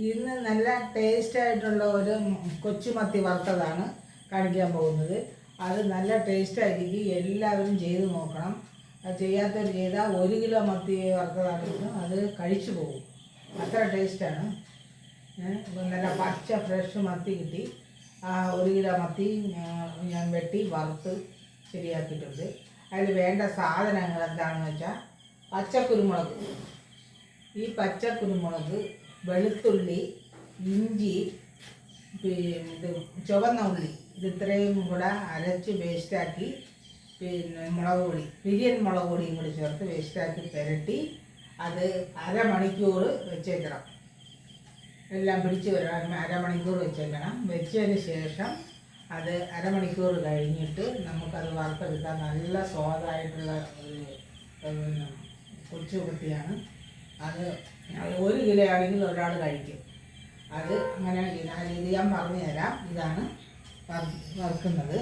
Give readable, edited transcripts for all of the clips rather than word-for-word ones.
ഇന്ന് നല്ല ടേസ്റ്റായിട്ടുള്ള ഒരു കൊച്ചുമത്തി വറുത്തതാണ് കാണിക്കാൻ പോകുന്നത്. അത് നല്ല ടേസ്റ്റായിരിക്കും, എല്ലാവരും ചെയ്ത് നോക്കണം. അത് ചെയ്യാത്തവർ ചെയ്താൽ 1 കിലോ മത്തി വറുത്തതാണെങ്കിലും അത് കഴിച്ചു പോകും, അത്ര ടേസ്റ്റാണ്. നല്ല പച്ച ഫ്രഷ് മത്തി കിട്ടി. ആ 1 കിലോ മത്തി ഞാൻ വെട്ടി വറുത്ത് ശരിയാക്കിയിട്ടുണ്ട്. അതിൽ വേണ്ട സാധനങ്ങൾ എന്താണെന്ന് വെച്ചാൽ പച്ചക്കുരുമുളക്, ഈ പച്ചക്കുരുമുളക്, വെളുത്തുള്ളി, ഇഞ്ചി, ഇത് ചുവന്ന ഉള്ളി, ഇത് ഇത്രയും കൂടെ അരച്ച് വേസ്റ്റാക്കി, പിന്നെ മുളക് പൊടി, പിരിയൻ മുളക് പൊടിയും കൂടി ചേർത്ത് വേസ്റ്റാക്കി പുരട്ടി അത് അരമണിക്കൂർ വെച്ചേക്കണം. എല്ലാം പിടിച്ച് വരാൻ അരമണിക്കൂർ വെച്ചേക്കണം. വെച്ചതിന് ശേഷം അത് അരമണിക്കൂർ കഴിഞ്ഞിട്ട് നമുക്കത് വറുത്തെടുക്കാൻ നല്ല സ്വാദായിട്ടുള്ള ഒരു കൊച്ചുകുട്ടിയാണ്. അത് 1 കിലോ ആണെങ്കിൽ ഒരാൾ കഴിക്കും. അത് അങ്ങനെ ആ രീതി ഞാൻ പറഞ്ഞു തരാം. ഇതാണ് വറുക്കുന്നത്.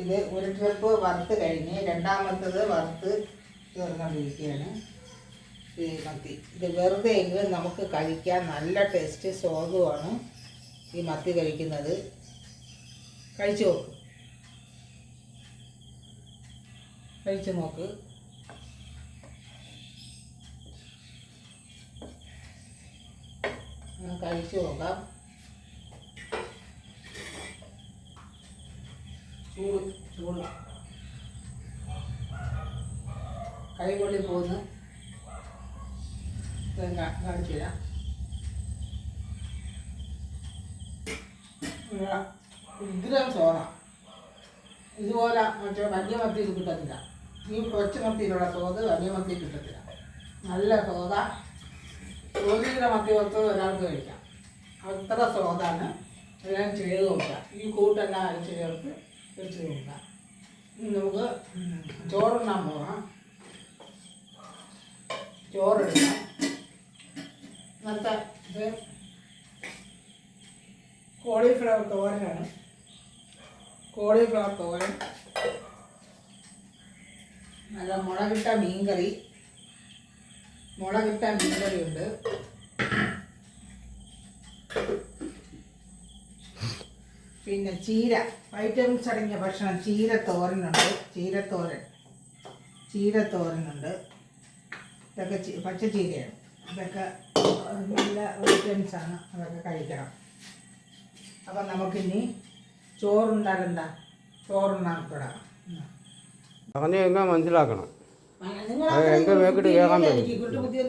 ഇത് ഒരു ട്രിപ്പ് വറുത്ത് കഴിഞ്ഞ് രണ്ടാമത്തത് വറുത്ത് ചേർന്നുകൊണ്ടിരിക്കുകയാണ് ഈ മത്തി. ഇത് വെറുതെ എങ്കിലും നമുക്ക് കഴിക്കാൻ നല്ല ടേസ്റ്റ് സ്വാദുമാണ് ഈ മത്തി കഴിക്കുന്നത്. കഴിച്ചു നോക്ക്, കഴിച്ചു നോക്ക്. കഴിച്ചു നോക്കാം. ചൂട് കൈകൊള്ളി പോകുന്നു. കാണിച്ചില്ല. ഉഗ്രം സോറ. ഇതുപോലെ മറ്റേ വലിയ മത്തിയിൽ കിട്ടത്തില്ല. ഈ കൊച്ചു മത്തിയിലുള്ള സ്വാദ് വലിയ മത്തി കിട്ടത്തില്ല. നല്ല സ്വാദ. 1 കിലോ മത്തി പുറത്ത് ഒരാൾക്ക് കഴിക്കാം, അത്ര സ്വാദാണ്. എല്ലാം ചെയ്ത് നോക്കാം. ഈ കൂട്ടെല്ലാം അരച്ച് ചേർത്ത് വെച്ച് നോക്കാം. നമുക്ക് ചോറുണ്ണാൻ പോകാം. ചോറെടുക്കാം. ഇത് കോളിഫ്ലവർ തോരനാണ്. കോളിഫ്ലവർ തോരൻ, നല്ല മുളകിട്ട മീൻകറി ഉണ്ട്. പിന്നെ ചീര, വൈറ്റമിൻസ് അടങ്ങിയ ഭക്ഷണം, ചീരത്തോരനുണ്ട്. ചീരത്തോരനുണ്ട്. ഇതൊക്കെ പച്ചച്ചീരയാണ്. ഇതൊക്കെ നല്ല വൈറ്റമിൻസാണ്, അതൊക്കെ കഴിക്കണം. അപ്പം നമുക്കിനി ചോറുണ്ടാകണ്ട, ചോറുണ്ണാൻ പെടാം. മനസ്സിലാക്കണം.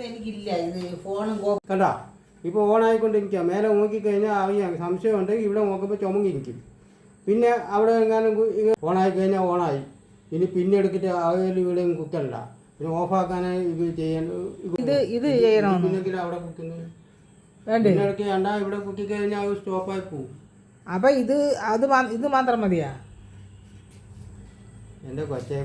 എനിക്കില്ല. ഇത് ഫോണും കണ്ടാ ഇപ്പോൾ ഓണായിക്കൊണ്ടിരിക്കുക. മേലെ നോക്കിക്കഴിഞ്ഞാൽ അറിയാം. സംശയം ഉണ്ടെങ്കിൽ ഇവിടെ നോക്കുമ്പോൾ ചുമങ്ങിരിക്കും. പിന്നെ അവിടെ എങ്ങാനും ഓണായിക്കഴിഞ്ഞാൽ ഓണായി. ഇനി പിന്നെ എടുത്തിട്ട് അതിൽ ഇവിടെയും കുത്തണ്ട. പിന്നെ ഓഫാക്കാനായി ഇത് ചെയ്യണമെങ്കിൽ അവിടെ കുത്തുന്നു. പിന്നെ ഇടയ്ക്ക് വേണ്ട, ഇവിടെ കുത്തിക്കഴിഞ്ഞാൽ അത് സ്റ്റോപ്പായി പോവും. അപ്പം ഇത് മാത്രം മതിയാ? എൻ്റെ കൊച്ചെ